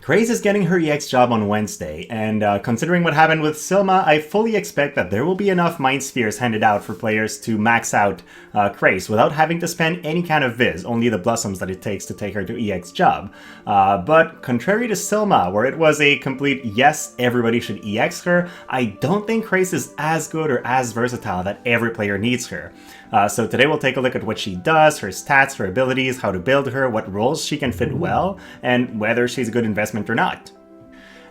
Creysse is getting her EX job on Wednesday, and considering what happened with Sylma, I fully expect that there will be enough Mind Spheres handed out for players to max out Creysse without having to spend any kind of viz, only the blossoms that it takes to take her to EX job. But contrary to Sylma, where it was a complete yes, everybody should EX her, I don't think Creysse is as good or as versatile that every player needs her. So today we'll take a look at what she does, her stats, her abilities, how to build her, what roles she can fit well, and whether she's a good investment or not.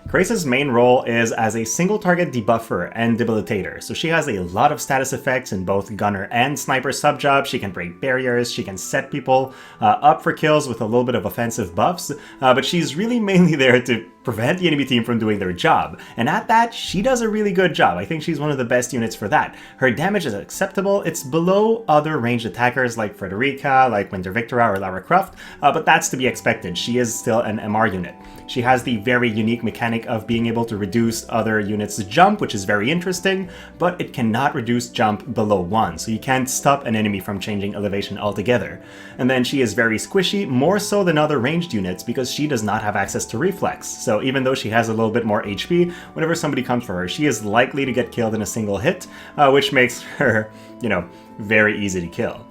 Creysse's main role is as a single target debuffer and debilitator, so she has a lot of status effects in both gunner and sniper subjobs. She can break barriers, she can set people up for kills with a little bit of offensive buffs, but she's really mainly there to prevent the enemy team from doing their job. And at that, she does a really good job. I think she's one of the best units for that. Her damage is acceptable. It's below other ranged attackers like Frederica, like Winter Victoria or Lara Croft, but that's to be expected. She is still an MR unit. She has the very unique mechanic of being able to reduce other units' jump, which is very interesting, but it cannot reduce jump below 1, so you can't stop an enemy from changing elevation altogether. And then she is very squishy, more so than other ranged units, because she does not have access to reflex. So even though she has a little bit more HP, whenever somebody comes for her, she is likely to get killed in a single hit, which makes her, very easy to kill.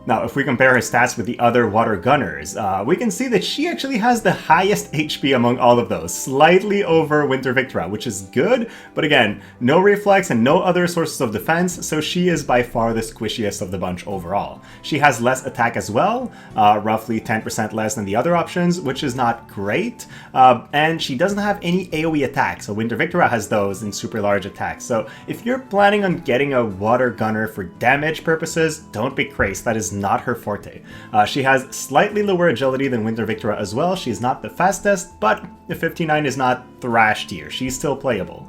Now, if we compare her stats with the other water gunners, we can see that she actually has the highest HP among all of those, slightly over Winter Victoria, which is good, but again, no reflex and no other sources of defense, so she is by far the squishiest of the bunch overall. She has less attack as well, roughly 10% less than the other options, which is not great, and she doesn't have any AoE attacks, so Winter Victoria has those in super large attacks. So if you're planning on getting a water gunner for damage purposes, don't pick Creysse. That is not her forte. She has slightly lower agility than Winter Victoria as well. She's not the fastest, but the 59 is not thrash tier. She's still playable.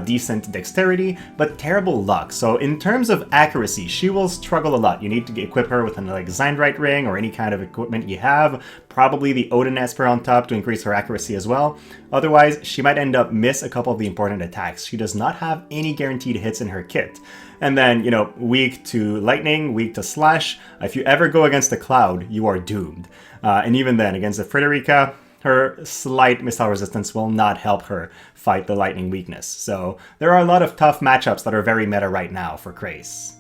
Decent dexterity, but terrible luck. So in terms of accuracy, she will struggle a lot. You need to equip her with an Alexandrite ring or any kind of equipment you have, probably the Odin Esper on top to increase her accuracy as well. Otherwise, she might end up miss a couple of the important attacks. She does not have any guaranteed hits in her kit. And then, weak to lightning, weak to slash. If you ever go against a cloud, you are doomed. And even then, against the Frederica, her slight missile resistance will not help her fight the lightning weakness. So there are a lot of tough matchups that are very meta right now for Creysse.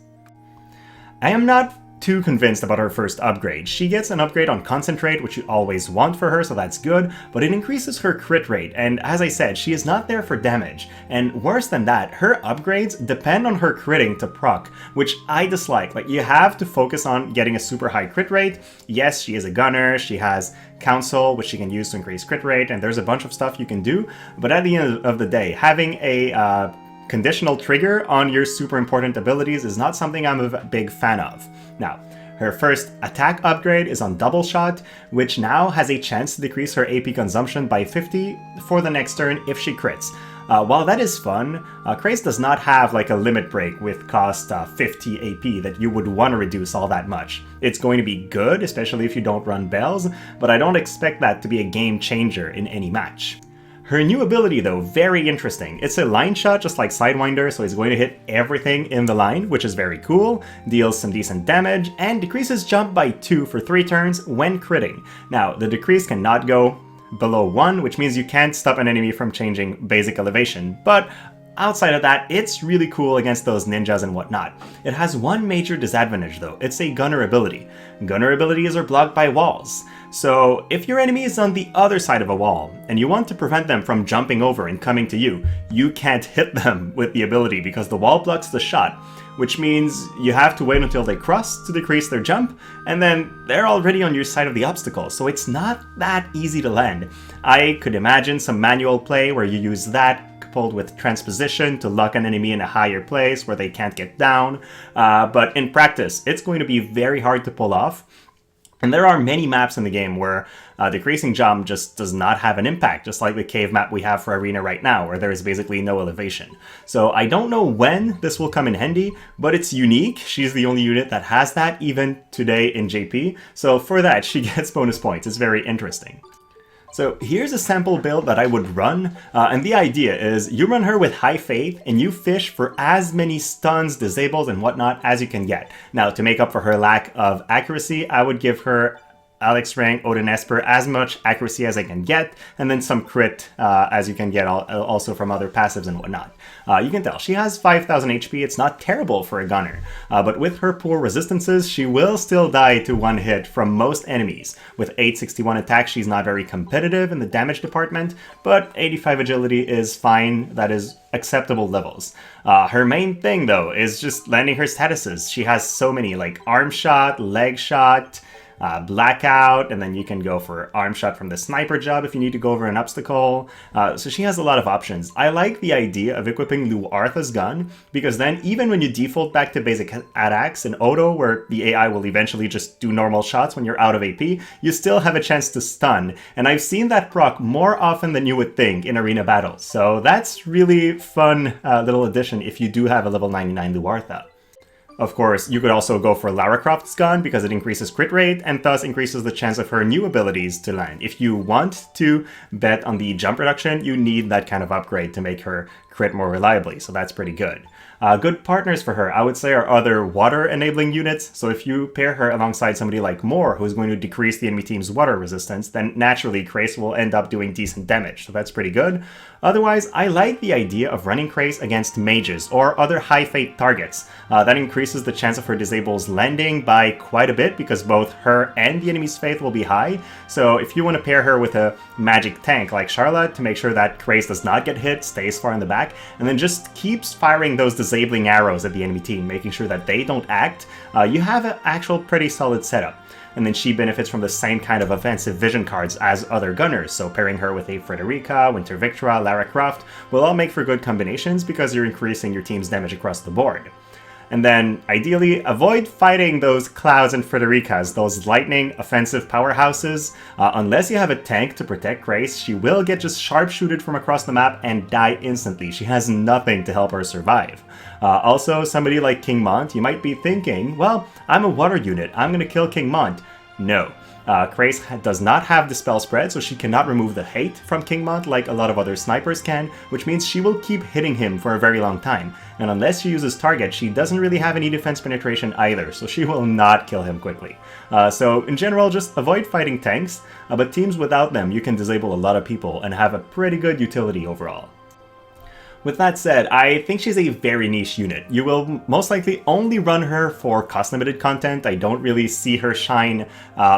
I am not too convinced about her first upgrade. She gets an upgrade on Concentrate, which you always want for her, so that's good, but it increases her crit rate, and as I said, she is not there for damage. And worse than that, her upgrades depend on her critting to proc, which I dislike. Like, you have to focus on getting a super high crit rate. Yes, she is a gunner, she has Council, which she can use to increase crit rate, and there's a bunch of stuff you can do, but at the end of the day, having a conditional trigger on your super important abilities is not something I'm a big fan of. Now, her first attack upgrade is on Double Shot, which now has a chance to decrease her AP consumption by 50 for the next turn if she crits. While that is fun, Creysse does not have like a limit break with cost 50 AP that you would want to reduce all that much. It's going to be good, especially if you don't run bells, but I don't expect that to be a game changer in any match. Her new ability though, very interesting. It's a line shot just like Sidewinder, so it's going to hit everything in the line, which is very cool, deals some decent damage, and decreases jump by 2 for 3 turns when critting. Now, the decrease cannot go below 1, which means you can't stop an enemy from changing basic elevation, but outside of that, it's really cool against those ninjas and whatnot. It has one major disadvantage though, it's a gunner ability. Gunner abilities are blocked by walls. So if your enemy is on the other side of a wall, and you want to prevent them from jumping over and coming to you, you can't hit them with the ability because the wall blocks the shot, which means you have to wait until they cross to decrease their jump, and then they're already on your side of the obstacle, so it's not that easy to land. I could imagine some manual play where you use that coupled with transposition to lock an enemy in a higher place where they can't get down, but in practice, it's going to be very hard to pull off. And there are many maps in the game where decreasing jump just does not have an impact, just like the cave map we have for Arena right now, where there is basically no elevation. So I don't know when this will come in handy, but it's unique. She's the only unit that has that, even today in JP. So for that, she gets bonus points. It's very interesting. So here's a sample build that I would run, and the idea is you run her with high faith and you fish for as many stuns, disables, and whatnot as you can get. Now, to make up for her lack of accuracy, I would give her Alex rank, Odin Esper, as much accuracy as I can get, and then some crit as you can get also from other passives and whatnot. You can tell she has 5,000 HP, it's not terrible for a gunner, but with her poor resistances, she will still die to one hit from most enemies. With 861 attack, she's not very competitive in the damage department, but 85 agility is fine, that is acceptable levels. Her main thing though is just landing her statuses. She has so many, like arm shot, leg shot, blackout, and then you can go for arm shot from the sniper job if you need to go over an obstacle. So she has a lot of options. I like the idea of equipping Luartha's gun, because then even when you default back to basic attacks in Odo, where the AI will eventually just do normal shots when you're out of AP, you still have a chance to stun. And I've seen that proc more often than you would think in arena battles. So that's really fun little addition if you do have a level 99 Luartha. Of course, you could also go for Lara Croft's gun because it increases crit rate and thus increases the chance of her new abilities to land. If you want to bet on the jump reduction, you need that kind of upgrade to make her crit more reliably, so that's pretty good. Good partners for her, I would say, are other water-enabling units, so if you pair her alongside somebody like Moore, who's going to decrease the enemy team's water resistance, then naturally Creysse will end up doing decent damage, so that's pretty good. Otherwise, I like the idea of running Creysse against mages or other high fate targets. That increases the chance of her disables landing by quite a bit because both her and the enemy's faith will be high, so if you want to pair her with a magic tank like Charlotte to make sure that Creysse does not get hit, stays far in the back, and then just keeps firing those disabling arrows at the enemy team, making sure that they don't act, you have an actual pretty solid setup. And then she benefits from the same kind of offensive vision cards as other gunners, so pairing her with a Frederica, Winter Victra, Lara Croft will all make for good combinations because you're increasing your team's damage across the board. And then, ideally, avoid fighting those Clouds and Fredericas, those lightning offensive powerhouses. Unless you have a tank to protect Creysse, she will get just sharpshooted from across the map and die instantly. She has nothing to help her survive. Also, somebody like King Mont, you might be thinking, well, I'm a water unit, I'm gonna kill King Mont. No. Creysse does not have the spell spread, so she cannot remove the hate from King Mont like a lot of other snipers can, which means she will keep hitting him for a very long time. And unless she uses target, she doesn't really have any defense penetration either, so she will not kill him quickly. So in general, just avoid fighting tanks, but teams without them, you can disable a lot of people and have a pretty good utility overall. With that said, I think she's a very niche unit. You will most likely only run her for cost-limited content. I don't really see her shine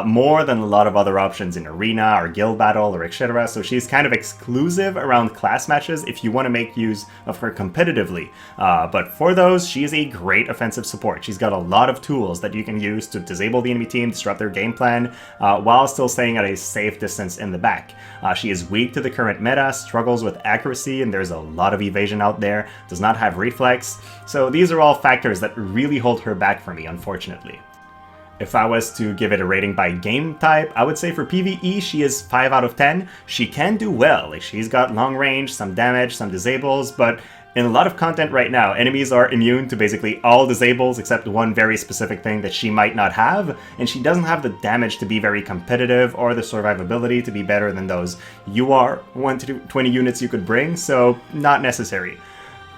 more than a lot of other options in Arena or Guild Battle or etc. So she's kind of exclusive around class matches if you want to make use of her competitively. But for those, she is a great offensive support. She's got a lot of tools that you can use to disable the enemy team, disrupt their game plan, while still staying at a safe distance in the back. She is weak to the current meta, struggles with accuracy, and there's a lot of evasion out there, does not have reflex, so these are all factors that really hold her back for me, unfortunately. If I was to give it a rating by game type, I would say for PvE she is 5 out of 10. She can do well, like she's got long range, some damage, some disables, but in a lot of content right now, enemies are immune to basically all disables except one very specific thing that she might not have, and she doesn't have the damage to be very competitive or the survivability to be better than those UR 1 to 20 units you could bring, so not necessary.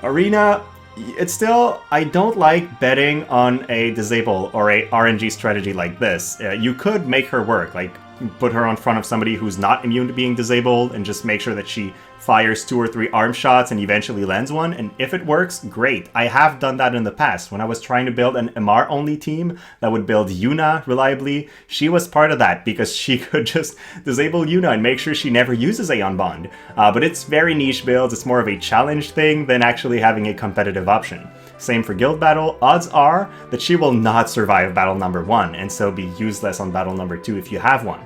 Arena, it's still, I don't like betting on a disable or a RNG strategy like this. You could make her work, like put her in front of somebody who's not immune to being disabled and just make sure that she fires 2 or 3 arm shots and eventually lands one, and if it works, great. I have done that in the past. When I was trying to build an MR-only team that would build Yuna reliably, she was part of that because she could just disable Yuna and make sure she never uses Aeon Bond. But it's very niche builds, it's more of a challenge thing than actually having a competitive option. Same for Guild Battle, odds are that she will not survive battle number 1 and so be useless on battle number 2 if you have one.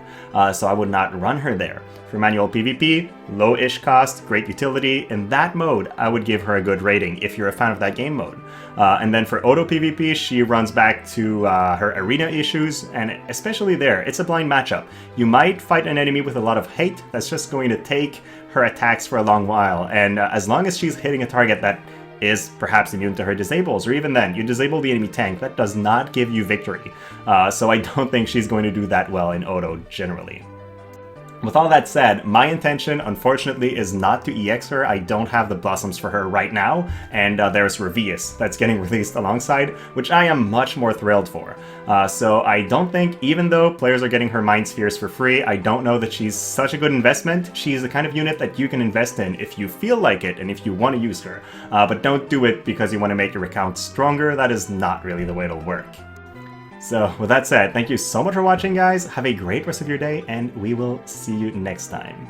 So I would not run her there. For manual PvP, low-ish cost, great utility. In that mode, I would give her a good rating if you're a fan of that game mode. And then for auto PvP, she runs back to her arena issues, and especially there, it's a blind matchup. You might fight an enemy with a lot of hate that's just going to take her attacks for a long while, and as long as she's hitting a target that is perhaps immune to her disables, or even then, you disable the enemy tank, that does not give you victory. So I don't think she's going to do that well in auto generally. With all that said, my intention, unfortunately, is not to EX her. I don't have the Blossoms for her right now, and there's Revius that's getting released alongside, which I am much more thrilled for. So I don't think, even though players are getting her Mind Spheres for free, I don't know that she's such a good investment. She's the kind of unit that you can invest in if you feel like it and if you want to use her. But don't do it because you want to make your account stronger. That is not really the way it'll work. So, with that said, thank you so much for watching, guys. Have a great rest of your day, and we will see you next time.